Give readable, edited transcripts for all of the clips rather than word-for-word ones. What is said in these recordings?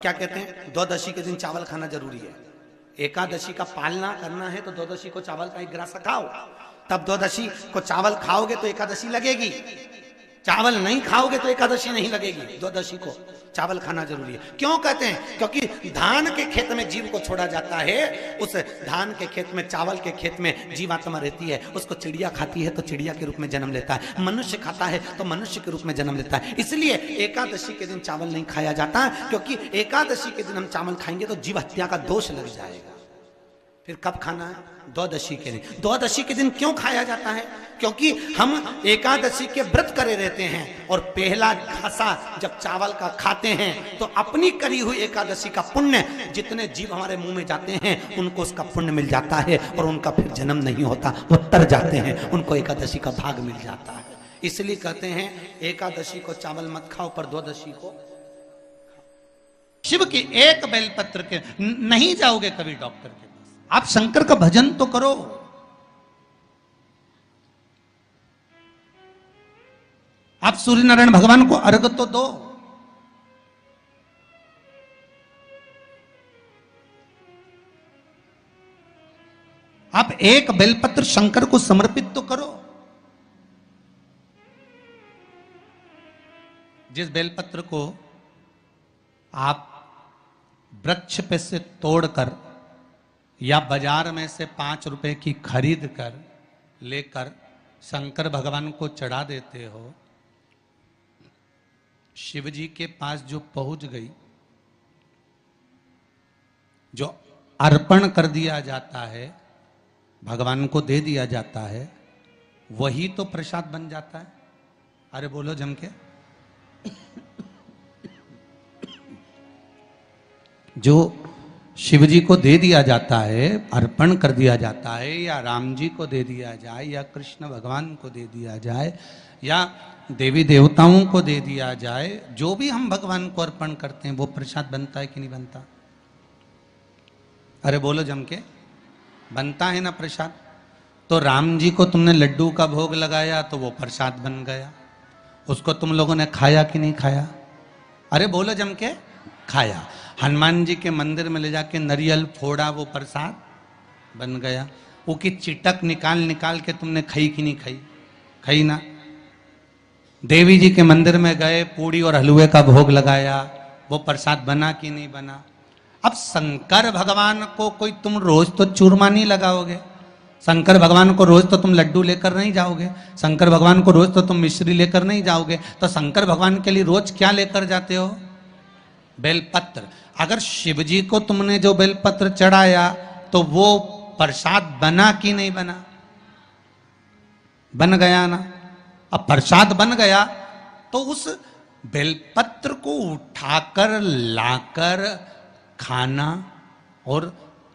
क्या कहते हैं, द्वादशी के दिन चावल खाना जरूरी है। एकादशी का पालना करना है तो द्वादशी को चावल का एक गिलास खाओ, तब द्वादशी को चावल खाओगे तो एकादशी लगेगी। चावल नहीं खाओगे तो एकादशी नहीं लगेगी। द्वादशी को चावल खाना जरूरी है। क्यों कहते हैं? क्योंकि धान के खेत में जीव को छोड़ा जाता है, उस धान के खेत में, चावल के खेत में जीवात्मा रहती है। उसको चिड़िया खाती है तो चिड़िया के रूप में जन्म लेता है, मनुष्य खाता है तो मनुष्य के रूप में जन्म लेता है। इसलिए एकादशी के दिन चावल नहीं खाया जाता, क्योंकि एकादशी के दिन हम चावल खाएंगे तो जीव हत्या का दोष लग जाएगा। फिर कब खाना है? द्वादशी के दिन। द्वादशी के दिन क्यों खाया जाता है? क्योंकि हम एकादशी के व्रत करे रहते हैं और पहला घासा जब चावल का खाते हैं तो अपनी करी हुई एकादशी का पुण्य, जितने जीव हमारे मुंह में जाते हैं उनको उसका पुण्य मिल जाता है और उनका फिर जन्म नहीं होता, वो तर जाते हैं, उनको एकादशी का भाग मिल जाता है। इसलिए कहते हैं एकादशी को चावल मत खाओ पर द्वादशी को। शिव के एक बेलपत्र के नहीं जाओगे कभी डॉक्टर के, आप शंकर का भजन तो करो। आप सूर्य नारायण भगवान को अर्घ तो दो। आप एक बेलपत्र शंकर को समर्पित तो करो। जिस बेलपत्र को आप वृक्ष पे से तोड़कर या बाजार में से 5 रुपए की खरीद कर लेकर शंकर भगवान को चढ़ा देते हो, शिव जी के पास जो पहुंच गई, जो अर्पण कर दिया जाता है, भगवान को दे दिया जाता है, वही तो प्रसाद बन जाता है। अरे बोलो जम के। जो शिव जी को दे दिया जाता है, अर्पण कर दिया जाता है, या राम जी को दे दिया जाए, या कृष्ण भगवान को दे दिया जाए, या देवी देवताओं को दे दिया जाए, जो भी हम भगवान को अर्पण करते हैं वो प्रसाद बनता है कि नहीं बनता? अरे बोलो जम के। बनता है ना प्रसाद। तो राम जी को तुमने लड्डू का भोग लगाया तो वो प्रसाद बन गया, उसको तुम लोगों ने खाया कि नहीं खाया? अरे बोलो जम के। खाया। हनुमान जी के मंदिर में ले जाके नारियल फोड़ा, वो प्रसाद बन गया। वो की चिटक निकाल निकाल के तुमने खाई कि नहीं खाई? खाई ना। देवी जी के मंदिर में गए, पूड़ी और हलवे का भोग लगाया, वो प्रसाद बना कि नहीं बना? अब शंकर भगवान को कोई तुम रोज तो चूरमा नहीं लगाओगे, शंकर भगवान को रोज तो तुम लड्डू लेकर नहीं जाओगे, शंकर भगवान को रोज तो तुम मिश्री लेकर नहीं जाओगे। तो शंकर भगवान के लिए रोज क्या लेकर जाते हो? बेलपत्र। अगर शिव जी को तुमने जो बेलपत्र चढ़ाया तो वो प्रसाद बना कि नहीं बना? बन गया ना। अब प्रसाद बन गया तो उस बेलपत्र को उठाकर लाकर खाना और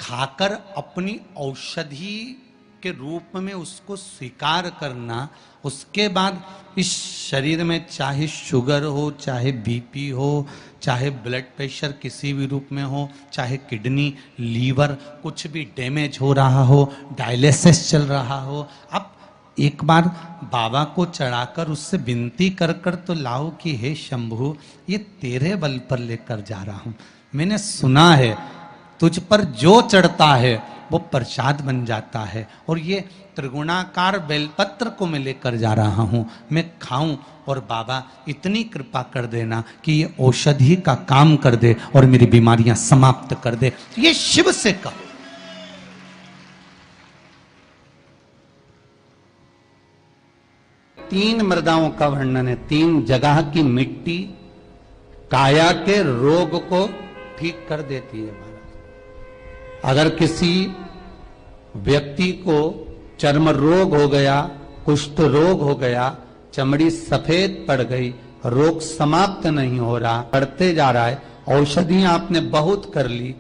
खाकर अपनी औषधि के रूप में उसको स्वीकार करना। उसके बाद इस शरीर में चाहे शुगर हो, चाहे बीपी हो, चाहे ब्लड प्रेशर किसी भी रूप में हो, चाहे किडनी, लीवर कुछ भी डैमेज हो रहा हो, डायलिसिस चल रहा हो, अब एक बार बाबा को चढ़ाकर उससे विनती कर कर तो लाओ कि हे शंभु, ये तेरे बल पर लेकर जा रहा हूं। मैंने सुना है तुझ पर जो चढ़ता है वो प्रसाद बन जाता है, और ये त्रिगुणाकार बेलपत्र को मैं लेकर जा रहा हूं, मैं खाऊं और बाबा इतनी कृपा कर देना कि ये औषधि का काम कर दे और मेरी बीमारियां समाप्त कर दे। ये शिव से कहो। तीन मृदाओं का वर्णन है, 3 जगह की मिट्टी काया के रोग को ठीक कर देती है। अगर किसी व्यक्ति को चर्म रोग हो गया, कुष्ठ रोग हो गया, चमड़ी सफेद पड़ गई, रोग समाप्त नहीं हो रहा, बढ़ते जा रहा है, औषधियां आपने बहुत कर ली,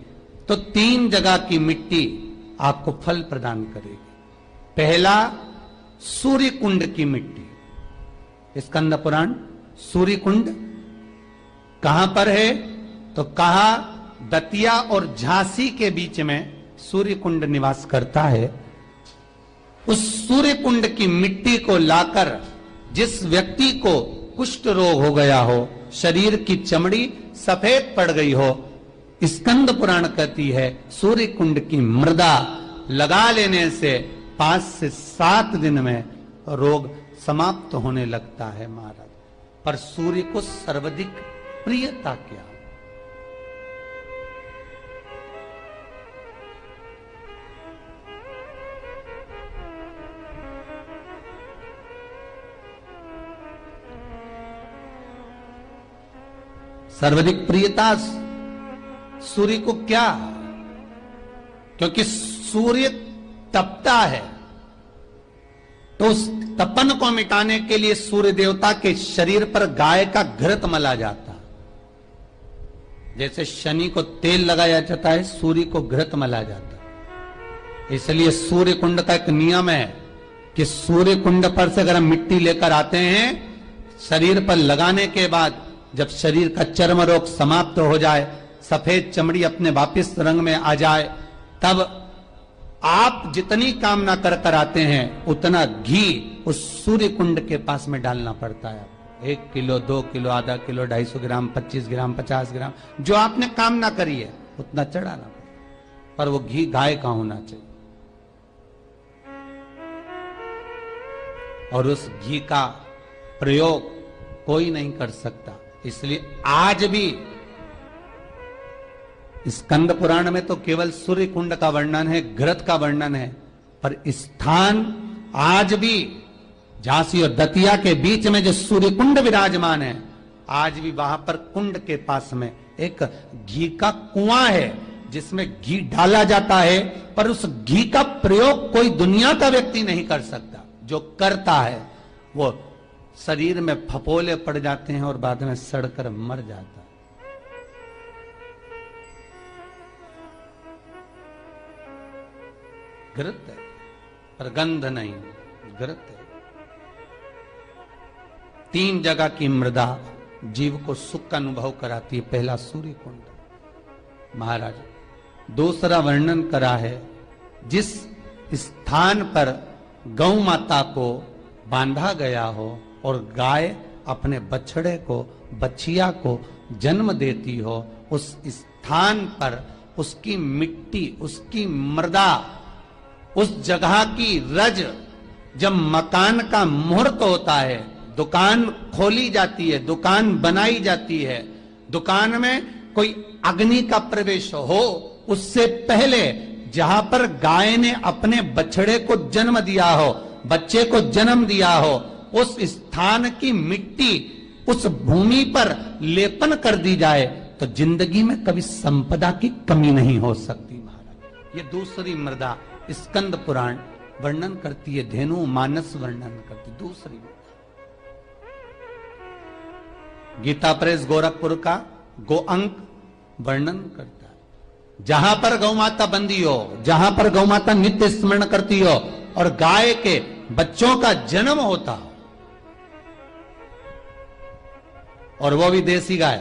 तो 3 जगह की मिट्टी आपको फल प्रदान करेगी। पहला, सूर्य कुंड की मिट्टी। स्कंद पुराण सूर्य कुंड कहां पर है? तो कहा दतिया और झांसी के बीच में सूर्य कुंड निवास करता है। उस सूर्य कुंड की मिट्टी को लाकर जिस व्यक्ति को कुष्ठ रोग हो गया हो, शरीर की चमड़ी सफेद पड़ गई हो, स्कंद पुराण कहती है सूर्य कुंड की मृदा लगा लेने से 5 से 7 दिन में रोग समाप्त होने लगता है महाराज। पर सूर्य को सर्वाधिक प्रियता क्या? सर्वाधिक प्रियता सूर्य को क्या? क्योंकि सूर्य तपता है, तो उस तपन को मिटाने के लिए सूर्य देवता के शरीर पर गाय का घृत मला जाता। जैसे शनि को तेल लगाया जाता है, सूर्य को घृत मला जाता। इसलिए सूर्य कुंड का एक नियम है कि सूर्य कुंड पर से अगर हम मिट्टी लेकर आते हैं, शरीर पर लगाने के बाद जब शरीर का चर्म रोग समाप्त हो जाए, सफेद चमड़ी अपने वापिस रंग में आ जाए, तब आप जितनी कामना कर आते हैं उतना घी उस सूर्य कुंड के पास में डालना पड़ता है। 1 किलो, 2 किलो, आधा किलो, 250 ग्राम, 25 ग्राम, 50 ग्राम, जो आपने कामना करी है उतना चढ़ाना पड़ता। पर वो घी गाय का होना चाहिए, और उस घी का प्रयोग कोई नहीं कर सकता। इसलिए आज भी स्कंद पुराण में तो केवल सूर्य कुंड का वर्णन है, घृत का वर्णन है, पर स्थान आज भी झांसी और दतिया के बीच में जो सूर्य कुंड विराजमान है, आज भी वहां पर कुंड के पास में एक घी का कुआं है जिसमें घी डाला जाता है, पर उस घी का प्रयोग कोई दुनिया का व्यक्ति नहीं कर सकता। जो करता है वो शरीर में फपोले पड़ जाते हैं और बाद में सड़कर मर जाता है। घृत है पर गंध नहीं, घृत है। 3 जगह की मृदा जीव को सुख का अनुभव कराती है। पहला सूर्य कुंड महाराज, दूसरा वर्णन करा है जिस स्थान पर गौ माता को बांधा गया हो और गाय अपने बछड़े को, बछिया को जन्म देती हो, उस स्थान पर उसकी मिट्टी, उसकी मृदा, उस जगह की रज, जब मकान का मुहूर्त होता है, दुकान खोली जाती है, दुकान बनाई जाती है, दुकान में कोई अग्नि का प्रवेश हो, उससे पहले जहां पर गाय ने अपने बछड़े को जन्म दिया हो, बच्चे को जन्म दिया हो, उस स्थान की मिट्टी उस भूमि पर लेपन कर दी जाए तो जिंदगी में कभी संपदा की कमी नहीं हो सकती महाराज। ये दूसरी मृदा स्कंद पुराण वर्णन करती है, धेनु मानस वर्णन करती। दूसरी गीता प्रेस गोरखपुर का गो अंक वर्णन करता है। जहां पर गौ माता बंदी हो, जहां पर गौ माता नित्य स्मरण करती हो और गाय के बच्चों का जन्म होता हो, और वो भी देसी गाय,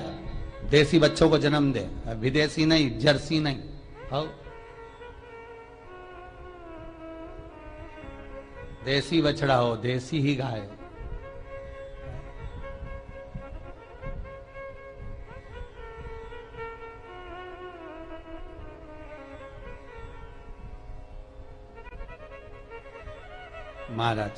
देसी बच्चों को जन्म दे, विदेशी नहीं, जर्सी नहीं, हो देसी बछड़ा हो, देसी ही गाय। महाराज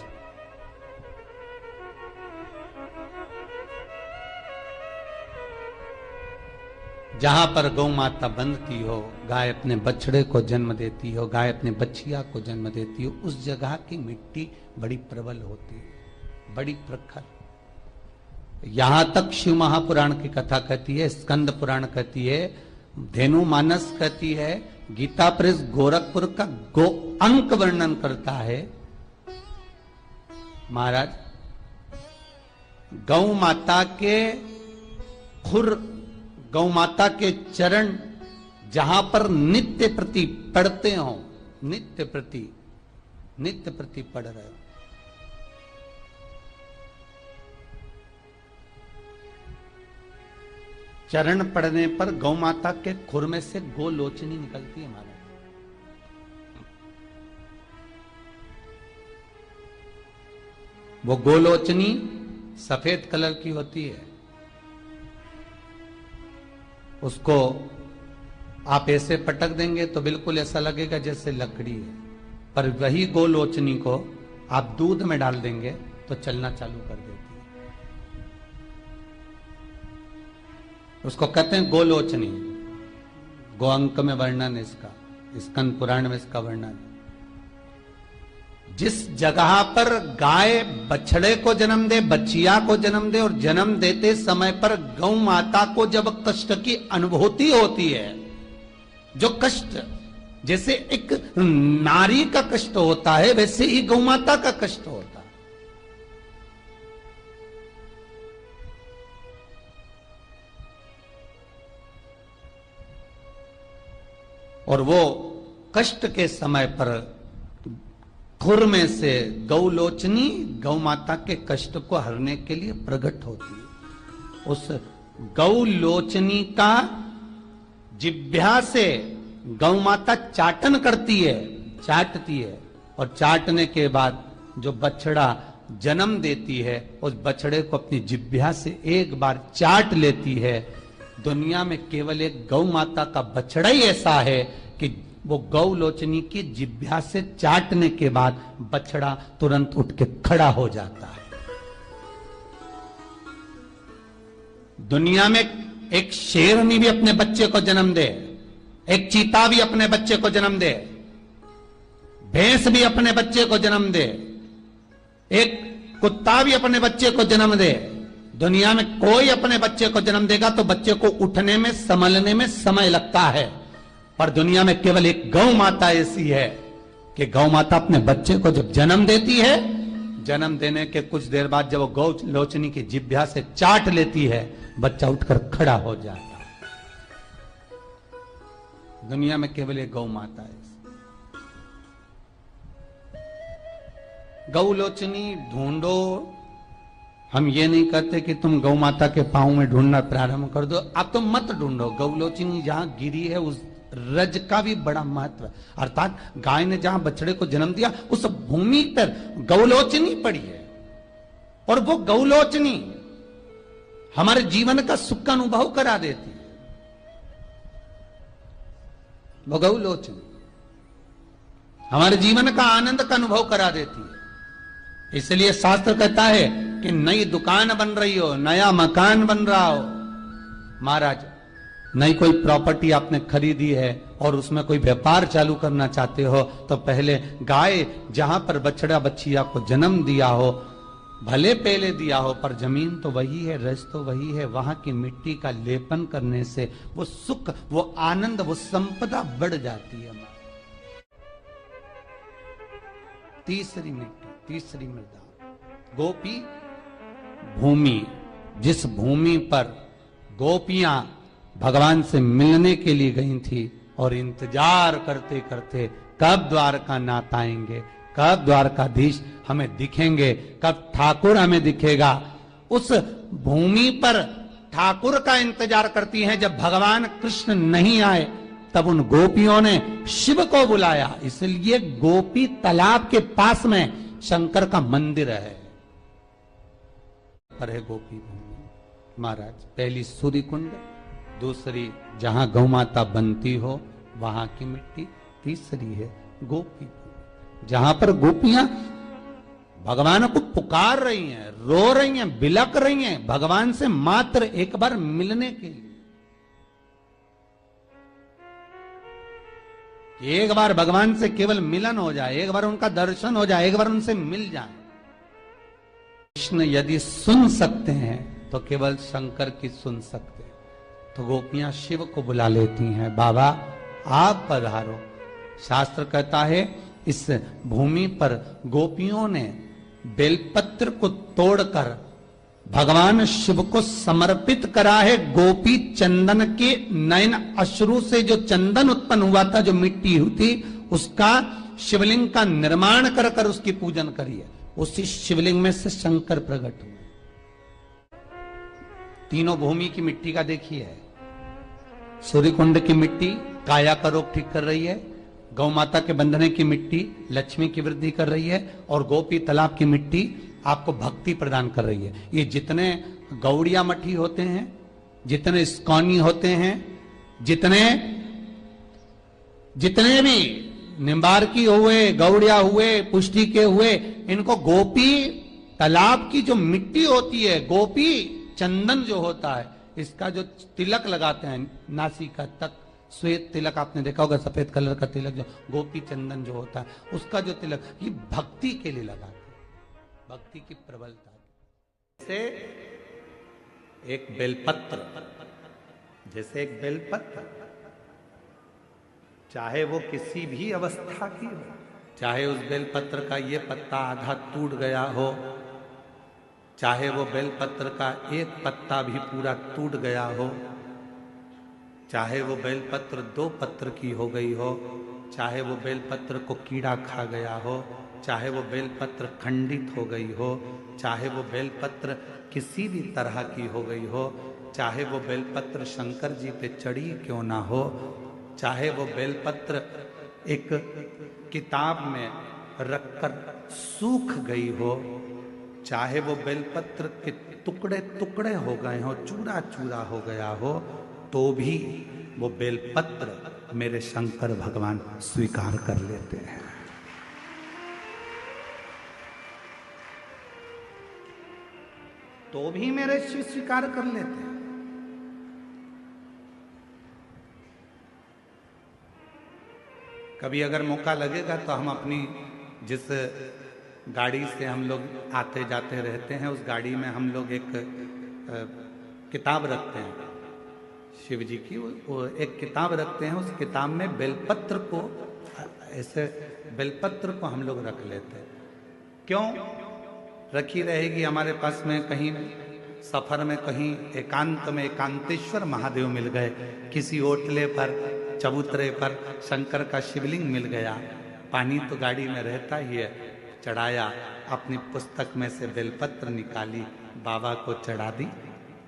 जहां पर गौ माता बंधती हो, गाय अपने बछड़े को जन्म देती हो, गाय अपने बछिया को जन्म देती हो, उस जगह की मिट्टी बड़ी प्रबल होती है, बड़ी प्रखर। यहां तक शिव महापुराण की कथा कहती है, स्कंद पुराण कहती है, धेनु मानस कहती है, गीता प्रेस गोरखपुर का गो अंक वर्णन करता है। महाराज गौ माता के खुर, गौ माता के चरण जहां पर नित्य प्रति पढ़ते हो, नित्य प्रति पढ़ रहे हो, चरण पड़ने पर गौ माता के खुर में से गोलोचनी निकलती है महाराज। वो गोलोचनी सफेद कलर की होती है, उसको आप ऐसे पटक देंगे तो बिल्कुल ऐसा लगेगा जैसे लकड़ी है, पर वही गोलोचनी को आप दूध में डाल देंगे तो चलना चालू कर देती है। उसको कहते हैं गोलोचनी। गोअंक में वर्णन इसका, स्कंद पुराण में इसका वर्णन। जिस जगह पर गाय बछड़े को जन्म दे, बच्चिया को जन्म दे, और जन्म देते समय पर गौ माता को जब कष्ट की अनुभूति होती है, जो कष्ट जैसे एक नारी का कष्ट होता है वैसे ही गौ माता का कष्ट होता है। और वो कष्ट के समय पर खुर में से गौलोचनी गौ माता के कष्ट को हरने के लिए प्रकट होती है। उस गौलोचनी का जिह्वा से गौ माता चाटन करती है, चाटती है, और चाटने के बाद जो बछड़ा जन्म देती है उस बछड़े को अपनी जिह्वा से एक बार चाट लेती है। दुनिया में केवल एक गौ माता का बछड़ा ही ऐसा है कि वो गौलोचनी की जिह्वा से चाटने के बाद बछड़ा तुरंत उठ के खड़ा हो जाता है। दुनिया में एक शेरनी भी अपने बच्चे को जन्म दे, एक चीता भी अपने बच्चे को जन्म दे, भैंस भी अपने बच्चे को जन्म दे, एक कुत्ता भी अपने बच्चे को जन्म दे, दुनिया में कोई अपने बच्चे को जन्म देगा तो बच्चे को उठने में, संभलने में समय लगता है। पर दुनिया में केवल एक गौ माता ऐसी है कि गौ माता अपने बच्चे को जब जन्म देती है, जन्म देने के कुछ देर बाद जब वो गौ लोचनी की जिह्वा से चाट लेती है, बच्चा उठकर खड़ा हो जाता है। दुनिया में केवल एक गौ माता है। गौ लोचनी ढूंढो, हम ये नहीं कहते कि तुम गौ माता के पांव में ढूंढना प्रारंभ कर दो, आप तो मत ढूंढो। गौलोचनी जहां गिरी है उस रज का भी बड़ा महत्व है, अर्थात गाय ने जहां बछड़े को जन्म दिया उस भूमि पर गौलोचनी पड़ी है, और वो गौलोचनी हमारे जीवन का सुख का अनुभव करा देती है। वो गौलोचनी हमारे जीवन का आनंद का अनुभव करा देती है। इसलिए शास्त्र कहता है कि नई दुकान बन रही हो, नया मकान बन रहा हो, महाराज नई कोई प्रॉपर्टी आपने खरीदी है और उसमें कोई व्यापार चालू करना चाहते हो, तो पहले गाय जहां पर बछड़ा बच्चिया को जन्म दिया हो, भले पहले दिया हो, पर जमीन तो वही है, रस तो वही है, वहां की मिट्टी का लेपन करने से वो सुख, वो आनंद, वो संपदा बढ़ जाती है। तीसरी मिट्टी, तीसरी मृदा, गोपी भूमि। जिस भूमि पर गोपियां भगवान से मिलने के लिए गई थी और इंतजार करते करते कब द्वारका नाथ आएंगे, कब द्वारकाधीश हमें दिखेंगे, कब ठाकुर हमें दिखेगा, उस भूमि पर ठाकुर का इंतजार करती हैं। जब भगवान कृष्ण नहीं आए तब उन गोपियों ने शिव को बुलाया, इसलिए गोपी तालाब के पास में शंकर का मंदिर है। पर है गोपी भूमि महाराज, पहली सूर्य कुंड, दूसरी जहां गौ माता बनती हो वहां की मिट्टी, तीसरी है गोपी भूमि, जहां पर गोपियां भगवान को पुकार रही हैं, रो रही हैं, बिलक रही हैं भगवान से मात्र एक बार मिलने के लिए। एक बार भगवान से केवल मिलन हो जाए, एक बार उनका दर्शन हो जाए, एक बार उनसे मिल जाए। कृष्ण यदि सुन सकते हैं तो केवल शंकर की सुन सकते हैं। तो गोपियां शिव को बुला लेती हैं, बाबा आप पधारो। शास्त्र कहता है इस भूमि पर गोपियों ने बेलपत्र को तोड़कर भगवान शिव को समर्पित करा है। गोपी चंदन के नयन अश्रु से जो चंदन उत्पन्न हुआ था, जो मिट्टी हुई थी, उसका शिवलिंग का निर्माण कर कर उसकी पूजन करी है। उसी शिवलिंग में से शंकर प्रकट हुए। तीनों भूमि की मिट्टी का देखिए, सूर्यकुंड की मिट्टी काया का रोग ठीक कर रही है, गौ माता के बंधने की मिट्टी लक्ष्मी की वृद्धि कर रही है, और गोपी तालाब की मिट्टी आपको भक्ति प्रदान कर रही है। ये जितने गौड़िया मठी होते हैं, जितने इस्कॉनी होते हैं, जितने जितने भी निम्बार्की हुए, गौड़िया हुए, पुष्टि के हुए, इनको गोपी तालाब की जो मिट्टी होती है, गोपी चंदन जो होता है, इसका जो तिलक लगाते हैं नासिका तक, श्वेत तिलक आपने देखा होगा, सफेद कलर का तिलक जो गोपी चंदन जो होता है, उसका जो तिलक, ये भक्ति के लिए लगाते हैं, भक्ति की प्रबलता से। एक बेलपत्र, जैसे एक बेलपत्र, चाहे वो किसी भी अवस्था की हो, चाहे उस बेलपत्र का ये पत्ता आधा टूट गया हो, चाहे वो बेलपत्र का एक पत्ता भी पूरा टूट गया हो, चाहे वो बेलपत्र 2 पत्र की हो गई हो, चाहे वो बेलपत्र को कीड़ा खा गया हो, चाहे वो बेलपत्र खंडित हो गई हो, चाहे वो बेलपत्र किसी भी तरह की हो गई हो, चाहे वो बेलपत्र शंकर जी पे चढ़ी क्यों ना हो, चाहे वो बेलपत्र एक किताब में रखकर सूख गई हो, चाहे वो बेलपत्र के टुकड़े टुकड़े हो गए हो, चूरा चूरा हो गया हो, तो भी वो बेलपत्र मेरे शंकर भगवान स्वीकार कर लेते हैं। तो भी मेरे शिव स्वीकार कर लेते हैं। कभी अगर मौका लगेगा तो हम अपनी जिस गाड़ी से हम लोग आते जाते रहते हैं, उस गाड़ी में हम लोग एक किताब रखते हैं शिव जी की, वो एक किताब रखते हैं, उस किताब में बेलपत्र को, ऐसे बेलपत्र को हम लोग रख लेते हैं। क्यों रखी रहेगी? हमारे पास में कहीं सफर में कहीं एकांत में एकांतेश्वर महादेव मिल गए, किसी ओटले पर चबूतरे पर शंकर का शिवलिंग मिल गया, पानी तो गाड़ी में रहता ही है, चढ़ाया, अपनी पुस्तक में से बेलपत्र निकाली, बाबा को चढ़ा दी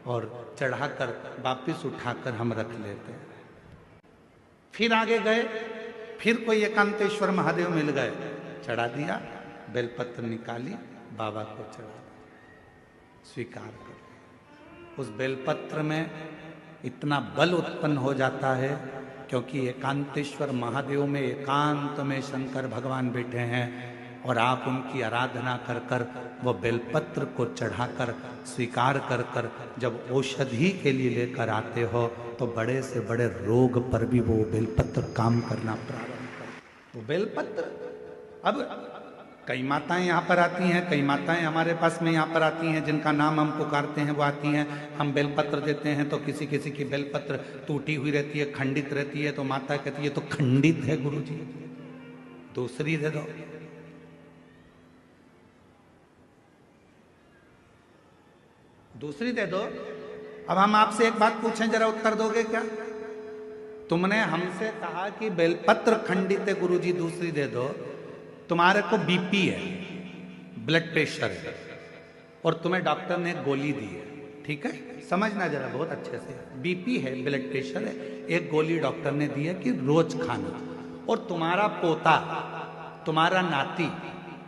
और चढ़ाकर वापिस उठाकर हम रख लेते हैं। फिर आगे गए, फिर कोई एकांतेश्वर महादेव मिल गए, चढ़ा दिया, बेलपत्र निकाली, बाबा को चढ़ा दिया, स्वीकार कर। उस बेलपत्र में इतना बल उत्पन्न हो जाता है, क्योंकि एकांतेश्वर महादेव में एकांत में शंकर भगवान बैठे हैं, और आप उनकी आराधना कर कर वो बेलपत्र को चढ़ाकर स्वीकार कर कर जब औषधि के लिए लेकर आते हो, तो बड़े से बड़े रोग पर भी वो बेलपत्र काम करना प्रारंभ कर। वो बेलपत्र, अब कई माताएं यहाँ पर आती हैं, कई माताएं हमारे पास में यहाँ पर आती हैं, जिनका नाम हम पुकारते हैं वो आती हैं, हम बेलपत्र देते हैं तो किसी किसी की बेलपत्र टूटी हुई रहती है, खंडित रहती है, तो माता कहती है तो खंडित है गुरुजी, दूसरी दे दो। दूसरी दे दो। अब हम आपसे एक बात पूछें, जरा उत्तर दोगे क्या? तुमने हमसे कहा कि बेलपत्र खंडित है गुरुजी, दूसरी दे दो। तुम्हारे को बीपी है, ब्लड प्रेशर है, और तुम्हें डॉक्टर ने गोली दी है, ठीक है, समझना जरा बहुत अच्छे से, बीपी है, ब्लड प्रेशर है, एक गोली डॉक्टर ने दी है कि रोज खाना, और तुम्हारा पोता, तुम्हारा नाती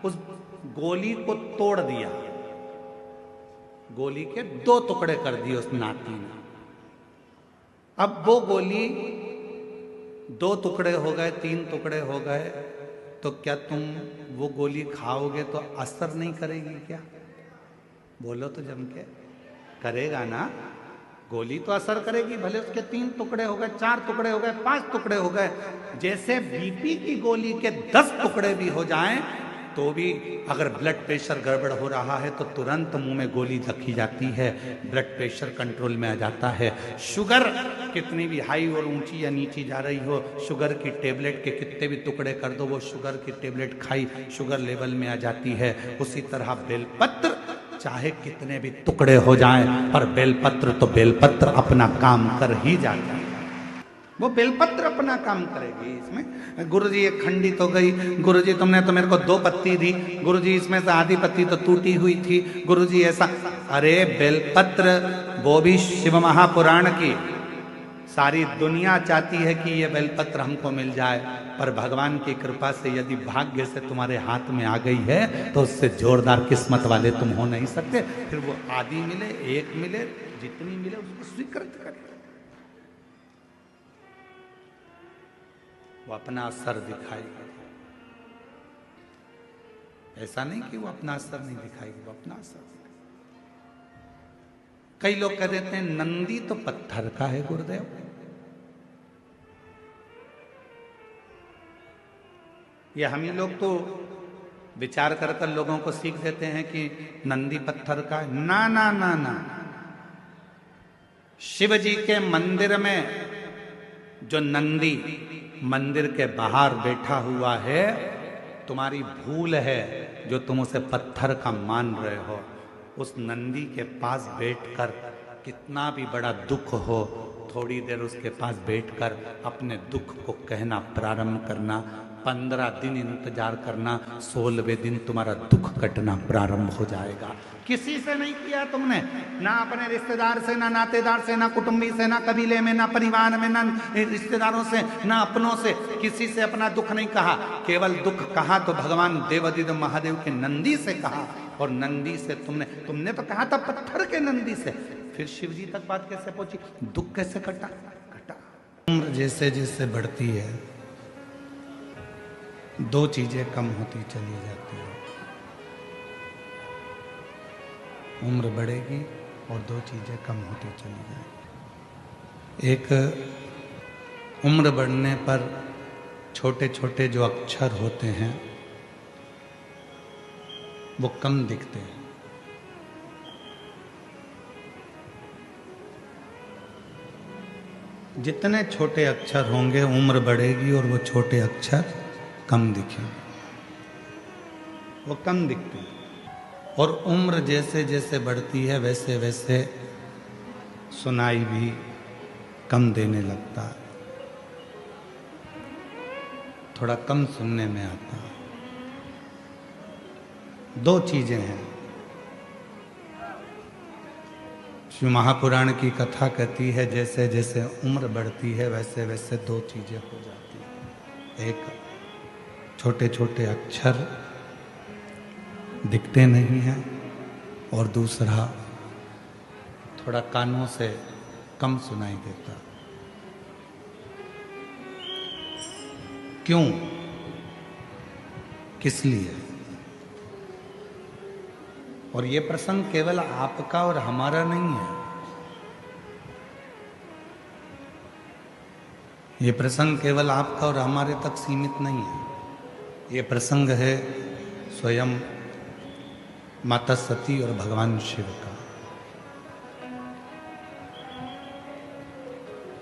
उस गोली को तोड़ दिया, गोली के 2 टुकड़े कर दिए उस नाती ने। अब वो गोली 2 टुकड़े हो गए, 3 टुकड़े हो गए, तो क्या तुम वो गोली खाओगे तो असर नहीं करेगी क्या? बोलो तो जम के, करेगा ना? गोली तो असर करेगी, भले उसके 3 टुकड़े हो गए, 4 टुकड़े हो गए, 5 टुकड़े हो गए। जैसे बीपी की गोली के 10 टुकड़े भी हो जाएं, तो भी अगर ब्लड प्रेशर गड़बड़ हो रहा है तो तुरंत मुंह में गोली रखी जाती है, ब्लड प्रेशर कंट्रोल में आ जाता है। शुगर कितनी भी हाई और ऊंची या नीची जा रही हो, शुगर की टेबलेट के कितने भी टुकड़े कर दो, वो शुगर की टेबलेट खाई, शुगर लेवल में आ जाती है। उसी तरह बेलपत्र चाहे कितने भी टुकड़े हो जाएं, पर बेलपत्र तो बेलपत्र अपना काम कर ही जाता है, वो बेलपत्र अपना काम करेगी। इसमें गुरुजी ये खंडित हो गई, गुरुजी तुमने तो मेरे को 2 पत्ती दी, गुरुजी इसमें से आधी पत्ती तो टूटी हुई थी, गुरुजी ऐसा। अरे बेलपत्र वो भी शिव महापुराण की, सारी दुनिया चाहती है कि ये बेलपत्र हमको मिल जाए, पर भगवान की कृपा से यदि भाग्य से तुम्हारे हाथ में आ गई है तो उससे जोरदार किस्मत वाले तुम हो नहीं सकते। फिर वो आधी मिले, 1 मिले, जितनी मिले उसको स्वीकृत करें। वो अपना असर दिखाएगी। ऐसा नहीं कि वो अपना असर नहीं दिखाएगी, वो अपना असर दिखाएगी। कई लोग कह देते हैं नंदी तो पत्थर का है गुरुदेव। ये हम ही लोग तो विचार कर कर लोगों को सीख देते हैं कि नंदी पत्थर का है। ना ना ना ना, शिव जी के मंदिर में जो नंदी मंदिर के बाहर बैठा हुआ है, तुम्हारी भूल है जो तुम उसे पत्थर का मान रहे हो। उस नंदी के पास बैठकर कितना भी बड़ा दुख हो, थोड़ी देर उसके पास बैठकर अपने दुख को कहना प्रारंभ करना। 15 दिन इंतजार करना, 16वें दिन तुम्हारा दुख कटना प्रारंभ हो जाएगा। किसी से नहीं किया तुमने, ना अपने रिश्तेदार से, ना नातेदार से, ना कुटुंबी से, ना कबीले में, ना परिवार में, ना रिश्तेदारों से, ना अपनों से, किसी से अपना दुख नहीं कहा। केवल दुख कहा तो भगवान देवादिदेव महादेव के नंदी से कहा। और नंदी से तुमने तो कहा था पत्थर के नंदी से। फिर शिव जी तक बात कैसे पहुंची, दुख कैसे कटा? उम्र जैसे जैसे बढ़ती है, दो चीजें कम होती चली जाती है। उम्र बढ़ेगी और दो चीजें कम होती चली जाएगी। एक, उम्र बढ़ने पर छोटे छोटे जो अक्षर होते हैं वो कम दिखते हैं। जितने छोटे अक्षर होंगे उम्र बढ़ेगी और वो छोटे अक्षर कम दिखेंगे, वो कम दिखते हैं। और उम्र जैसे जैसे बढ़ती है वैसे वैसे सुनाई भी कम देने लगता है, थोड़ा कम सुनने में आता है। दो चीजें हैं। शिव महापुराण की कथा कहती है जैसे जैसे उम्र बढ़ती है वैसे वैसे दो चीजें हो जाती हैं। एक, छोटे छोटे अक्षर दिखते नहीं हैं, और दूसरा, थोड़ा कानों से कम सुनाई देता। क्यों, किस लिए? और ये प्रसंग केवल आपका और हमारा नहीं है। ये प्रसंग केवल आपका और हमारे तक सीमित नहीं है। ये प्रसंग है स्वयं माता सती और भगवान शिव का।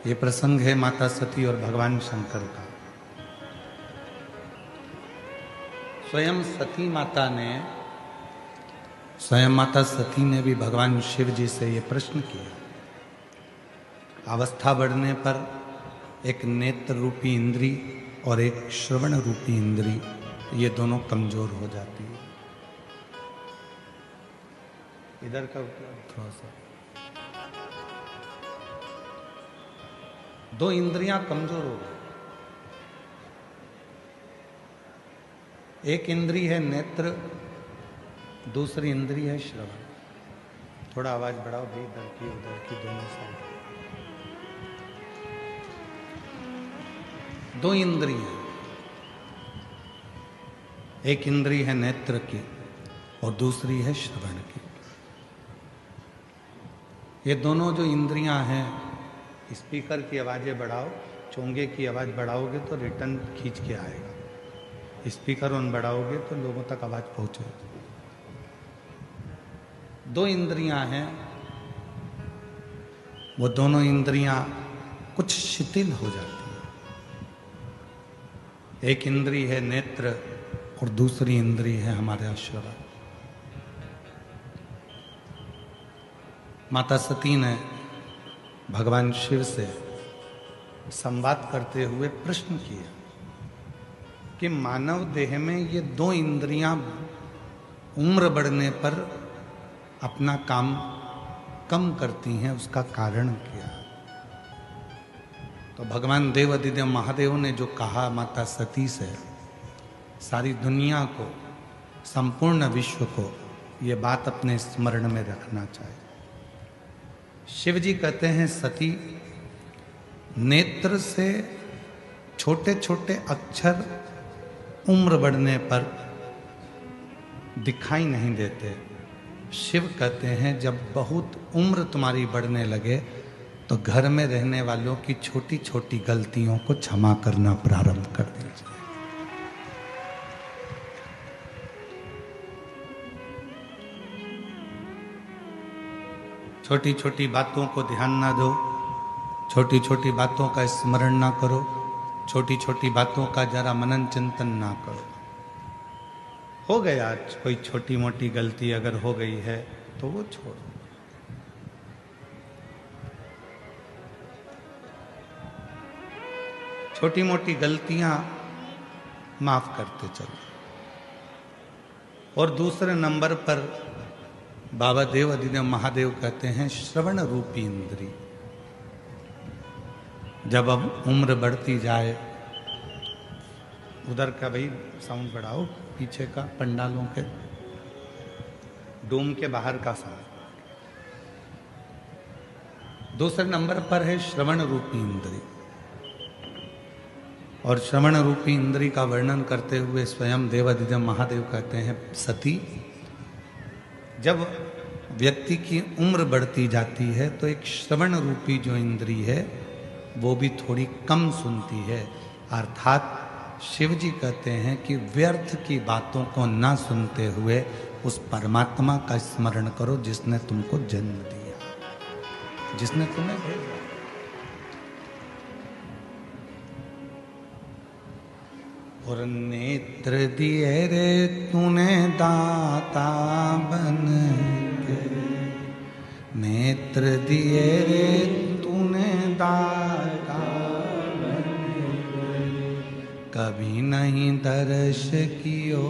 ये प्रसंग है माता सती और भगवान शंकर का। स्वयं माता सती ने भी भगवान शिव जी से ये प्रश्न किया। अवस्था बढ़ने पर एक नेत्र रूपी इंद्री और एक श्रवण रूपी इंद्री, ये दोनों कमजोर हो जाती है। इधर का थोड़ा सा, दो इंद्रियां कमजोर हो गई। एक इंद्री है नेत्र, दूसरी इंद्री है श्रवण। थोड़ा आवाज बढ़ाओ भाई, इधर की उधर की दोनों साइड। दो इंद्रियां, एक इंद्री है नेत्र की और दूसरी है श्रवण की। ये दोनों जो इंद्रियां हैं, स्पीकर की आवाजें बढ़ाओ, चोंगे की आवाज बढ़ाओगे तो रिटर्न खींच के आएगा। स्पीकर ऑन बढ़ाओगे तो लोगों तक आवाज पहुंचेगी। दो इंद्रियां हैं, वो दोनों इंद्रियां कुछ शिथिल हो जाती हैं। एक इंद्री है नेत्र और दूसरी इंद्री है हमारे श्रवण। माता सती ने भगवान शिव से संवाद करते हुए प्रश्न किया कि मानव देह में ये दो इंद्रियां उम्र बढ़ने पर अपना काम कम करती हैं, उसका कारण क्या? तो भगवान देवादिदेव महादेव ने जो कहा माता सती से, सारी दुनिया को, संपूर्ण विश्व को ये बात अपने स्मरण में रखना चाहिए। शिव जी कहते हैं, सती, नेत्र से छोटे छोटे अक्षर उम्र बढ़ने पर दिखाई नहीं देते। शिव कहते हैं जब बहुत उम्र तुम्हारी बढ़ने लगे तो घर में रहने वालों की छोटी छोटी गलतियों को क्षमा करना प्रारंभ कर दीजिए। छोटी छोटी बातों को ध्यान ना दो, छोटी छोटी बातों का स्मरण ना करो, छोटी छोटी बातों का जरा मनन चिंतन ना करो। हो गया कोई छोटी मोटी गलती अगर हो गई है तो वो छोड़ो। छोटी मोटी गलतियां माफ करते चलो। और दूसरे नंबर पर बाबा देव अधिदेव महादेव कहते हैं श्रवण रूपी इंद्री। जब अब उम्र बढ़ती जाए, उधर का भाई साउंड बढ़ाओ, पीछे का पंडालों के डोम के बाहर का साउंड। दूसरे नंबर पर है श्रवण रूपी इंद्री। और श्रवण रूपी इंद्री का वर्णन करते हुए स्वयं देवाधिदेव महादेव कहते हैं सती, जब व्यक्ति की उम्र बढ़ती जाती है तो एक श्रवण रूपी जो इंद्री है वो भी थोड़ी कम सुनती है। अर्थात शिव जी कहते हैं कि व्यर्थ की बातों को ना सुनते हुए उस परमात्मा का स्मरण करो जिसने तुमको जन्म दिया, जिसने तुम्हें भेजा। और नेत्र दिए रे तूने दाता बन के, नेत्र दिए रे तूने दाता बन के, कभी नहीं दर्श कियो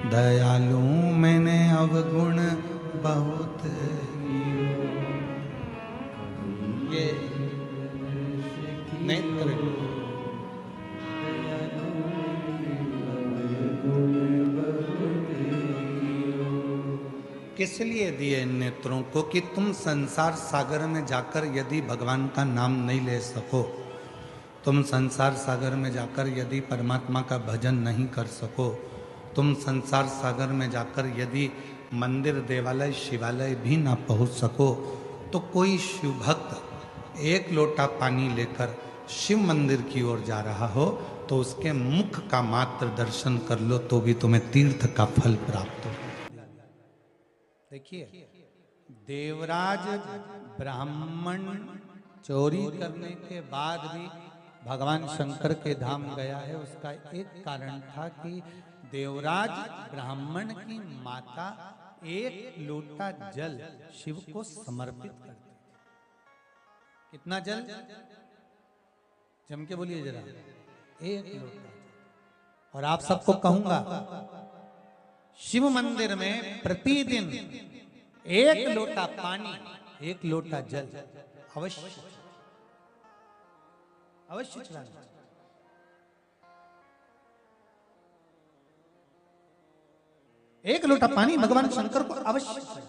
दयालु मैंने अवगुण बहुत कियो। ये नेत्र किस लिए दिए इन नेत्रों को कि तुम संसार सागर में जाकर यदि भगवान का नाम नहीं ले सको, तुम संसार सागर में जाकर यदि परमात्मा का भजन नहीं कर सको, तुम संसार सागर में जाकर यदि मंदिर देवालय शिवालय भी ना पहुंच सको, तो कोई शिव भक्त एक लोटा पानी लेकर शिव मंदिर की ओर जा रहा हो तो उसके मुख का मात्र दर्शन कर लो तो भी तुम्हें तीर्थ का फल प्राप्त हो। देखिए, देवराज ब्राह्मण चोरी करने के बाद भी भगवान शंकर के धाम गया है। उसका एक कारण था कि देवराज ब्राह्मण की माता एक लोटा जल शिव को समर्पित करती थी। कितना जल? जम के बोलिए जरा, एक लोटा। और आप सबको कहूंगा, शिव मंदिर में प्रतिदिन एक लोटा पानी, एक लोटा जल अवश्य अवश्य चढ़ाना। एक लोटा पानी भगवान शंकर को अवश्य।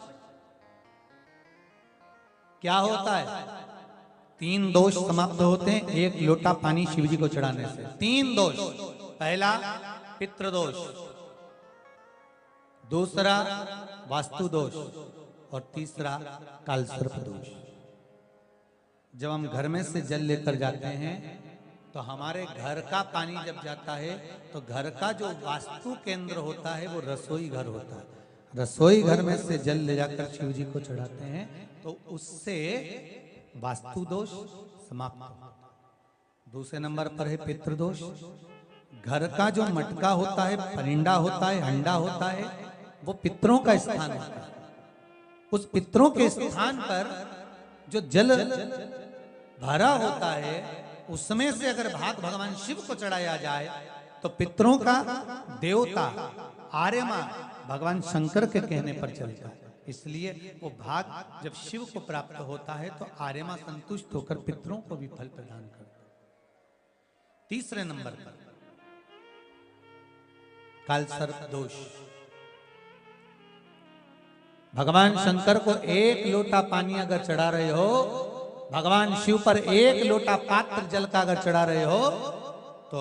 क्या होता है? 3 दोष समाप्त होते हैं एक लोटा पानी शिव जी को चढ़ाने से। 3 दोष। पहला पितृदोष, दूसरा वास्तु दोष और तीसरा कालसर्प दोष। जब हम घर में से जल लेकर जाते हैं तो हमारे घर का पानी जब जाता है तो घर का जो वास्तु केंद्र होता है वो रसोई घर होता है। रसोई घर में से जल ले जाकर शिव जी को चढ़ाते हैं तो उससे वास्तु दोष समाप्त होता है। दूसरे नंबर पर है पितृदोष। घर का जो मटका होता है, परिंडा होता है, हंडा होता है, वो पितरों का स्थान होता है। उस पितरों के स्थान पर जो जल भरा होता है उसमें से अगर भाग भगवान शिव को चढ़ाया जाए तो पितरों का देवता आर्यमा भगवान शंकर के कहने पर चलता है। इसलिए वो भाग जब शिव को प्राप्त होता है तो आर्यमा संतुष्ट होकर पितरों को भी फल प्रदान करता है। तीसरे नंबर पर कालसर्प दोष। भगवान शंकर को एक लोटा पानी अगर चढ़ा रहे हो भगवान शिव पर एक लोटा पात्र जल का अगर चढ़ा रहे हो तो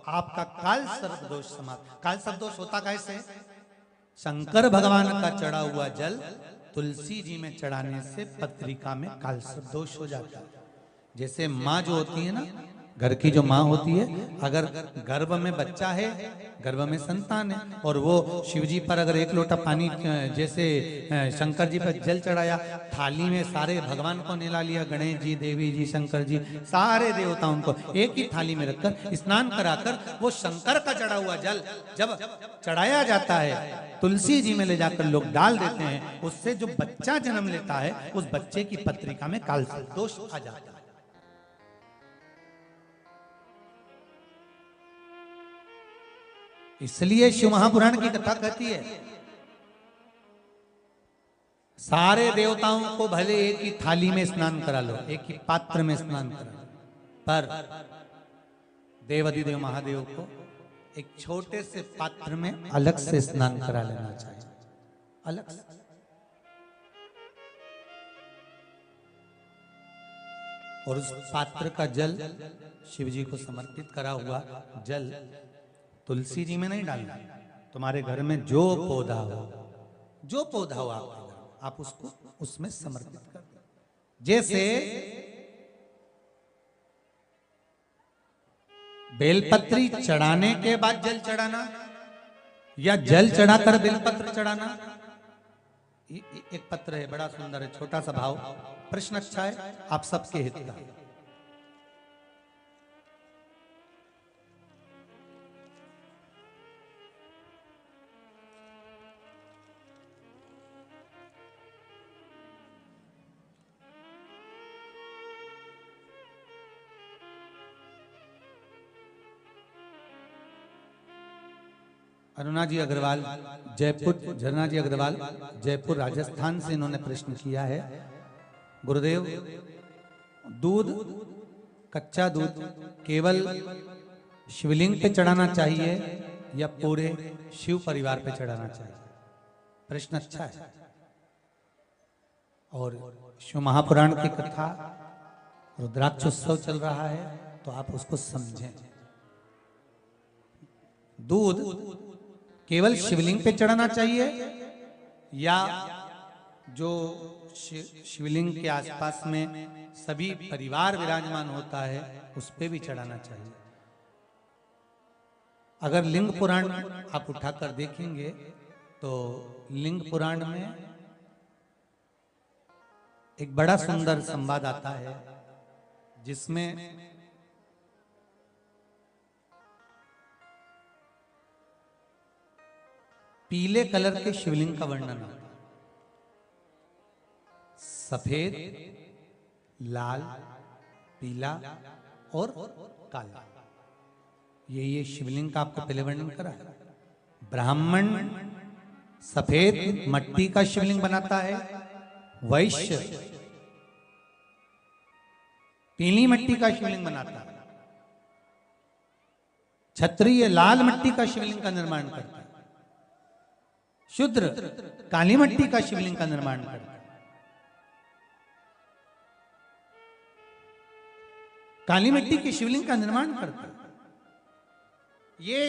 आपका काल सर्प दोष समाप्त। काल सर्प दोष होता कैसे? शंकर भगवान का चढ़ा हुआ जल तुलसी जी में चढ़ाने से पत्रिका में काल सर्प दोष हो जाता है। जैसे माँ जो होती है ना, घर की जो माँ होती है, अगर गर्भ में बच्चा है, गर्भ में संतान है, और वो शिव जी पर अगर एक लोटा पानी जैसे शंकर जी पर जल चढ़ाया, थाली में सारे भगवान को निला लिया, गणेश जी, देवी जी, शंकर जी, सारे देवताओं को एक ही थाली में रखकर स्नान कराकर वो शंकर का चढ़ा हुआ जल जब चढ़ाया जाता है, तुलसी जी में ले जाकर लोग डाल देते हैं, उससे जो बच्चा जन्म लेता है उस बच्चे की पत्रिका में काल सर्प दोष आ जाता है। इसलिए शिव महापुराण की कथा कहती है सारे देवताओं को भले एक ही थाली में स्नान करा लो, एक ही पात्र में स्नान करा लो, पर देवाधिदेव महादेव को एक छोटे से पात्र में अलग से स्नान करा लेना चाहिए, अलग से। और उस पात्र का जल शिव जी को समर्पित करा हुआ जल तुलसी जी में नहीं डालना। तुम्हारे घर में जो पौधा हो, जो पौधा हो आपके घर, आप उसको उसमें समर्पित कर दो। जैसे बेलपत्री चढ़ाने के बाद जल चढ़ाना या जल चढ़ाकर बेलपत्र चढ़ाना। एक पत्र है, बड़ा सुंदर है, छोटा सा भाव, प्रश्न अच्छा है, आप सबके हित का। अरुणा जी अग्रवाल जयपुर, झरना जी अग्रवाल जयपुर राजस्थान से इन्होंने प्रश्न किया है, गुरुदेव दूध, कच्चा दूध केवल शिवलिंग पे चढ़ाना चाहिए या पूरे शिव परिवार पे चढ़ाना चाहिए? प्रश्न अच्छा है। और शिव महापुराण की कथा, रुद्राक्षोत्सव चल रहा है तो आप उसको समझें। दूध केवल शिवलिंग पे चढ़ाना चाहिए या जो शिवलिंग के आसपास में सभी परिवार विराजमान होता है उस पे भी चढ़ाना चाहिए? अगर लिंग पुराण आप उठाकर देखेंगे तो लिंग पुराण में एक बड़ा सुंदर संवाद आता है जिसमें पीले कलर के शिवलिंग का वर्णन है। सफेद, लाल, पीला और काला, ये शिवलिंग का आपको पहले वर्णन करा है। ब्राह्मण सफेद मट्टी का शिवलिंग बनाता है, वैश्य पीली मट्टी का शिवलिंग बनाता है, क्षत्रिय लाल मट्टी का शिवलिंग का निर्माण करता है, शूद्र काली मट्टी का शिवलिंग का निर्माण करता है। काली मिट्टी के शिवलिंग का निर्माण करता है। ये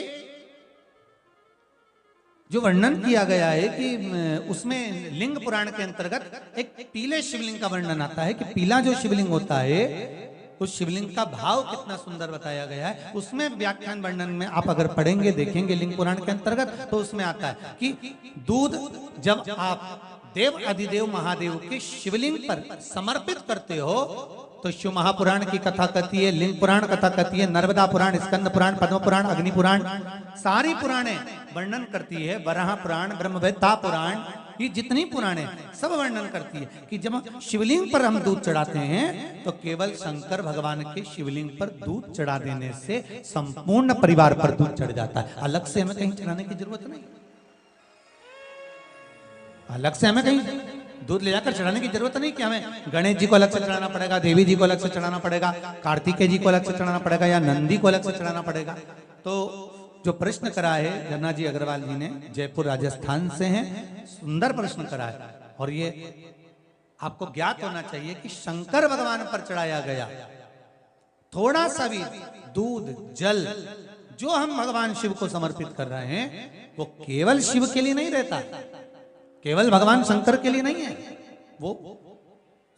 जो वर्णन किया गया है कि उसमें लिंग पुराण के अंतर्गत एक पीले शिवलिंग का वर्णन आता है कि पीला जो शिवलिंग होता है उस शिवलिंग का भाव कितना सुंदर बताया गया है। उसमें व्याख्यान वर्णन में आप अगर पढ़ेंगे देखेंगे लिंग पुराण के अंतर्गत तो उसमें आता है कि दूध जब आप देव अधिदेव महादेव के शिवलिंग पर समर्पित करते हो तो शिव महापुराण की कथा कहती है, लिंग पुराण कथा कहती है, नर्मदा पुराण, स्कंद पुराण, पद्म पुराण, अग्नि पुराण, सारी पुराणे वर्णन करती है, वराह पुराण, ब्रह्मवेत्ता पुराण, ये जितनी पुराणे सब वर्णन करती है कि जब शिवलिंग पर हम दूध चढ़ाते हैं तो केवल शंकर भगवान के शिवलिंग पर दूध चढ़ा देने से संपूर्ण परिवार पर दूध चढ़ जाता है। अलग से हमें कहीं चढ़ाने की जरूरत नहीं, अलग से हमें कहीं दूध ले जाकर चढ़ाने की जरूरत नहीं कि हमें गणेश जी को अलग से चढ़ाना पड़ेगा, देवी जी को अलग से चढ़ाना पड़ेगा, कार्तिकेय जी को अलग से चढ़ाना पड़ेगा या नंदी को अलग से चढ़ाना पड़ेगा। तो जो प्रश्न करा है झरना जी अग्रवाल जी ने, जयपुर राजस्थान से हैं, सुंदर प्रश्न करा है और ये आपको ज्ञात होना चाहिए कि शंकर भगवान पर चढ़ाया गया थोड़ा सा भी दूध जल जो हम भगवान शिव को समर्पित कर रहे हैं वो केवल शिव के लिए नहीं रहता, केवल भगवान शंकर के लिए नहीं है, वो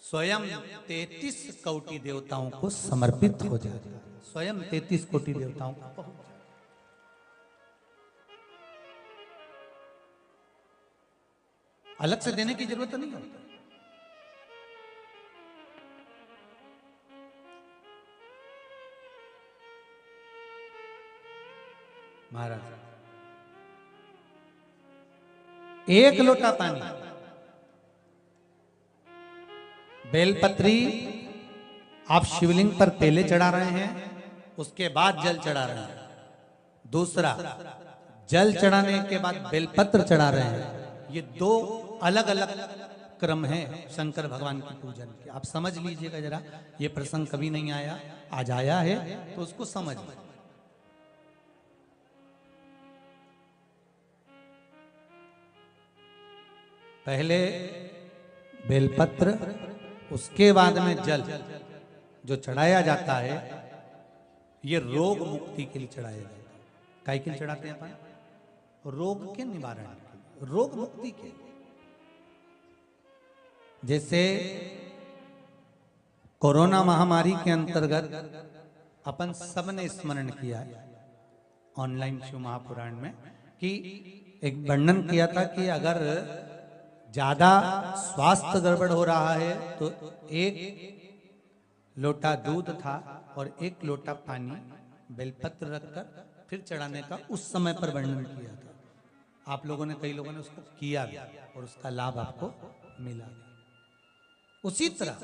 स्वयं 33 कोटि देवताओं को समर्पित हो जाएगा, स्वयं 33 कोटि देवताओं को पहुंच जाएगा। अलग से देने की जरूरत नहीं होती। महाराज एक लोटा पानी, बेलपत्री आप शिवलिंग पर पहले चढ़ा रहे हैं, उसके बाद जल चढ़ा रहे हैं। दूसरा, जल चढ़ाने के बाद बेलपत्र चढ़ा रहे हैं। ये दो अलग अलग क्रम है शंकर भगवान की पूजन के। आप समझ लीजिएगा जरा, ये प्रसंग कभी नहीं आया, आज आया है तो उसको समझ। पहले बेलपत्र, उसके बाद में जल जो चढ़ाया जाता है, ये रोग मुक्ति के लिए चढ़ाया जाता है। काहे के लिए चढ़ाते हैं अपन? रोग के निवारण के, रोग मुक्ति के। जैसे कोरोना महामारी के अंतर्गत अपन सबने स्मरण किया ऑनलाइन शिव महापुराण में कि एक वर्णन किया था कि अगर ज्यादा स्वास्थ्य गड़बड़ हो रहा है तो एक लोटा दूध था और एक लोटा पानी बेलपत्र रखकर फिर चढ़ाने का उस समय पर वर्णन किया था। आप लोगों ने, कई लोगों ने उसको किया भी और उसका लाभ आपको मिला। उसी तरह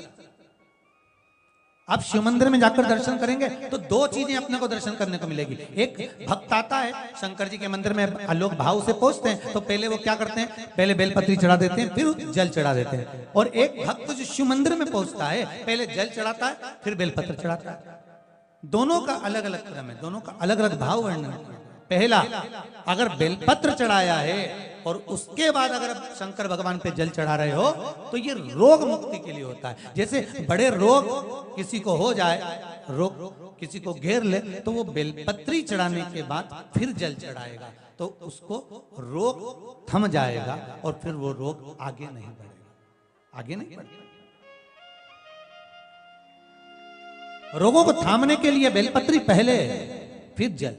आप शिव मंदिर में जाकर दर्शन करेंगे तो दो चीजें अपने को दर्शन करने को मिलेगी। एक भक्त आता है शंकर जी के मंदिर में, लोग भाव से पहुंचते हैं तो पहले वो क्या करते हैं, पहले बेलपत्री चढ़ा देते हैं, फिर जल चढ़ा देते हैं। और एक भक्त जो शिव मंदिर में पहुंचता है पहले जल चढ़ाता है फिर बेलपत्र चढ़ाता है। दोनों का अलग अलग क्रम है, दोनों का अलग अलग भाव वर्णन है। पहला, अगर बेलपत्र चढ़ाया है और उसके बाद अगर शंकर भगवान पे जल चढ़ा रहे हो तो ये रोग मुक्ति के लिए होता है। जैसे बड़े रोग किसी को हो जाए, रोग किसी को घेर ले तो वो बेलपत्री चढ़ाने के बाद फिर जल चढ़ाएगा तो उसको रोग थम जाएगा और फिर वो रोग आगे नहीं बढ़ेगा, आगे नहीं बढ़ेगा। रोगों को थामने के लिए बेलपत्री पहले, फिर जल।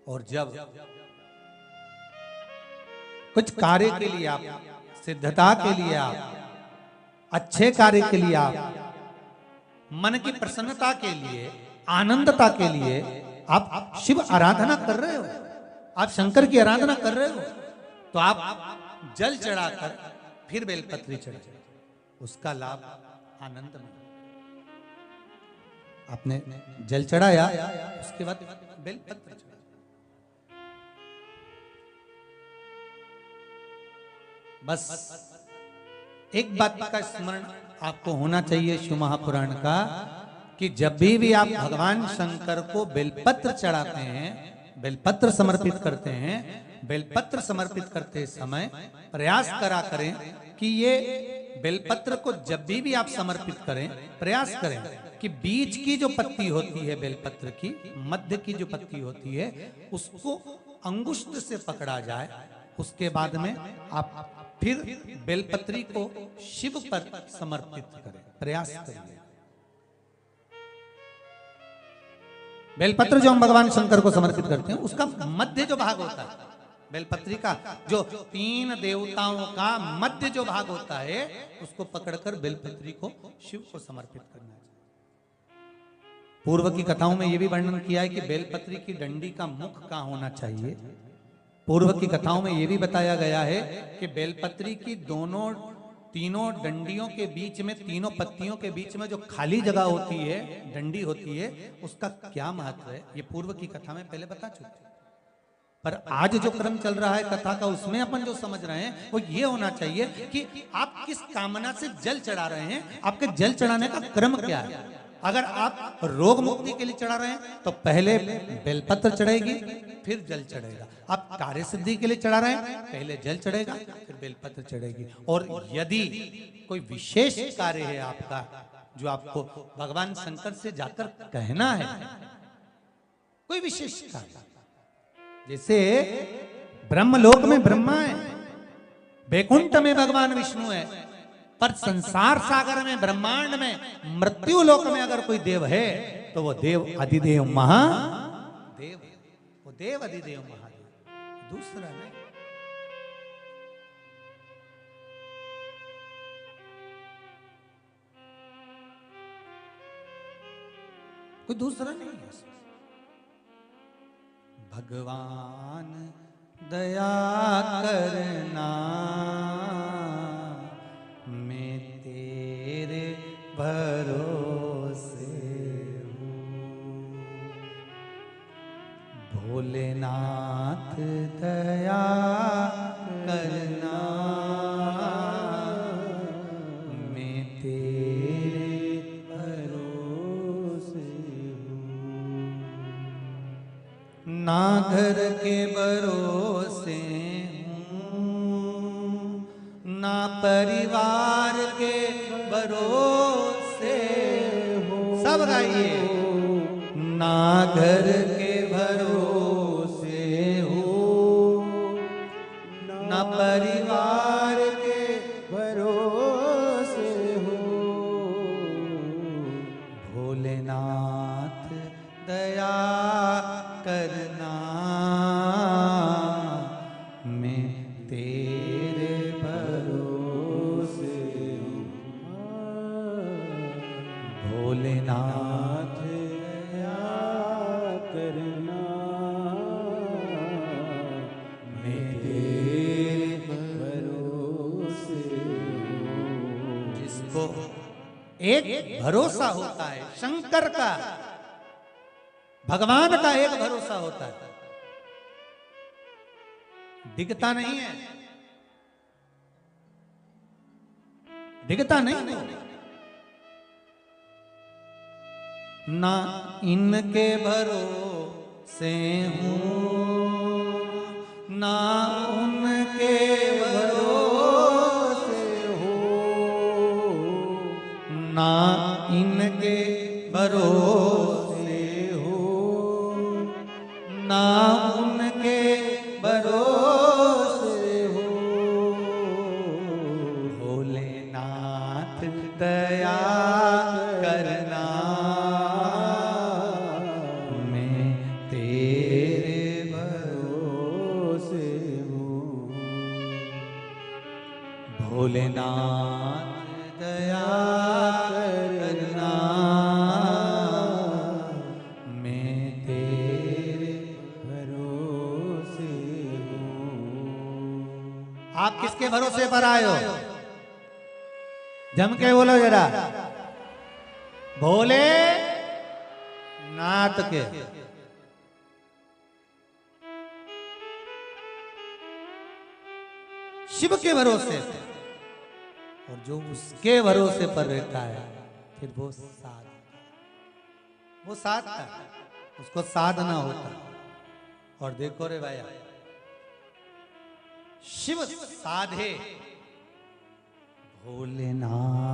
और जब कुछ कार्य के लिए आप, सिद्धता के लिए आप, अच्छे कार्य के लिए आप, मन की प्रसन्नता के लिए, आनंदता के लिए आप शिव आराधना कर रहे हो, आप शंकर की आराधना कर रहे हो, तो आप जल चढ़ाकर फिर बेलपत्री चढ़ाए, उसका लाभ आनंद में। आपने जल चढ़ाया, उसके बाद बेलपत्र चढ़ाया। बस एक बात का स्मरण आपको होना चाहिए शिव महापुराण का, कि जब भी आप भगवान शंकर को बेलपत्र चढ़ाते हैं, बेलपत्र समर्पित करते हैं, बेलपत्र समर्पित करते समय प्रयास करा करें कि ये बेलपत्र को जब भी आप समर्पित करें, प्रयास करें कि बीच की जो पत्ती होती है बेलपत्र की, मध्य की जो पत्ती होती है, उसको अंगुष्ठ से पकड़ा जाए। उसके बाद में आप फिर बेलपत्री को शिव पर समर्पित करें, प्रयास करिए। बेलपत्र जो हम भगवान शंकर को समर्पित करते हैं, उसका मध्य जो भाग होता है बेलपत्री का, जो 3 देवताओं का मध्य जो भाग होता है, उसको पकड़कर बेलपत्री को शिव को समर्पित करना चाहिए। पूर्व की कथाओं में यह भी वर्णन किया है कि बेलपत्री की डंडी का मुख कहां होना चाहिए। पूर्व की कथाओं में यह भी बताया गया है कि बेलपत्री की तीनों डंडियों के बीच में, तीनों पत्तियों के बीच में जो खाली जगह होती है, डंडी होती है, उसका क्या महत्व है, ये पूर्व की कथा में पहले बता चुके। पर आज जो क्रम चल रहा है कथा का, उसमें अपन जो समझ रहे हैं वो ये होना चाहिए कि आप किस कामना से जल चढ़ा रहे हैं, आपके जल चढ़ाने का क्रम क्या है। अगर आप रोग मुक्ति के लिए चढ़ा रहे हैं तो पहले बेलपत्र चढ़ेगी, फिर जल चढ़ेगा। आप कार्य सिद्धि के लिए चढ़ा रहे हैं, पहले जल चढ़ेगा, फिर बेलपत्र चढ़ेगी। और यदि कोई विशेष कार्य है आपका, जो आपको भगवान शंकर से जाकर कहना है, कोई विशेष कार्य, जैसे ब्रह्मलोक में ब्रह्मा है, वैकुंठ में भगवान विष्णु है, पर संसार सागर में, ब्रह्मांड में, मृत्यु लोक में अगर कोई देव है तो वो देव अधिदेव महादेव, वो देव अधिदेव महादेव, दूसरा नहीं। कोई दूसरा नहीं है। भगवान दया करना, मैं तेरे भरोसे हूँ। भोलेनाथ दया करना, मैं तेरे भरोसे हूँ। ना घर के भरोसे ना परिवार के भरोसे हो, सब गाइए। ना घर के भरोसे हो, ना परिवार के भरोसे हो। भोलेनाथ दया करना, मैं तेरे भोलेनाथ दया करना, मैं तेरे भरोसे हूँ। जिसको एक भरोसा होता है, शंकर का, भगवान का एक भरोसा होता है, दिखता नहीं है, दिखता नहीं है। ना इनके भरोसे हूँ, ना उनके भरोसे हूँ, ना इनके भरोसे हूँ, ना उनके भरोसे हूँ। भोलेनाथ दया करना, भोलेनाथ दया करना, मैं तेरे भरोसे हूँ। आप किसके भरोसे पर आए हो? जम के बोलो जरा, भोले नाथ के। शिव के भरोसे, और जो उसके भरोसे पर रहता है फिर वो साधता, उसको साधना होता। और देखो रे भाई, शिव साधे भोलेनाथ